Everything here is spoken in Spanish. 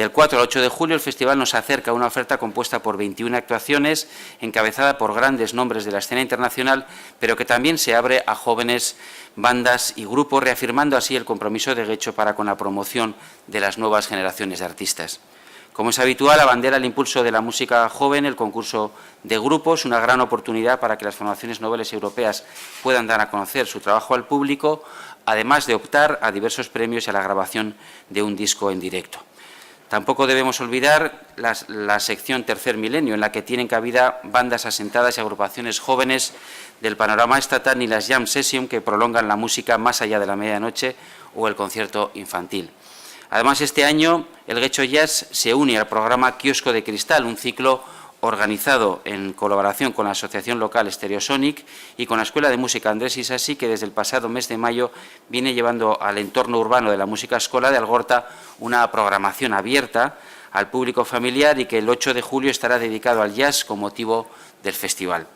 Del 4 al 8 de julio el festival nos acerca a una oferta compuesta por 21 actuaciones, encabezada por grandes nombres de la escena internacional, pero que también se abre a jóvenes bandas y grupos, reafirmando así el compromiso de Getxo para con la promoción de las nuevas generaciones de artistas. Como es habitual, abandera el impulso de la música joven, el concurso de grupos, una gran oportunidad para que las formaciones noveles europeas puedan dar a conocer su trabajo al público, además de optar a diversos premios y a la grabación de un disco en directo. Tampoco debemos olvidar la sección Tercer Milenio, en la que tienen cabida bandas asentadas y agrupaciones jóvenes del panorama estatal y las jam session que prolongan la música más allá de la medianoche o el concierto infantil. Además, este año el Getxo Jazz se une al programa Kiosco de Cristal, un ciclo organizado en colaboración con la Asociación Local Stereosonic y con la Escuela de Música Andrés Isasi, que desde el pasado mes de mayo viene llevando al entorno urbano de la música escola de Algorta una programación abierta al público familiar y que el 8 de julio estará dedicado al jazz con motivo del festival.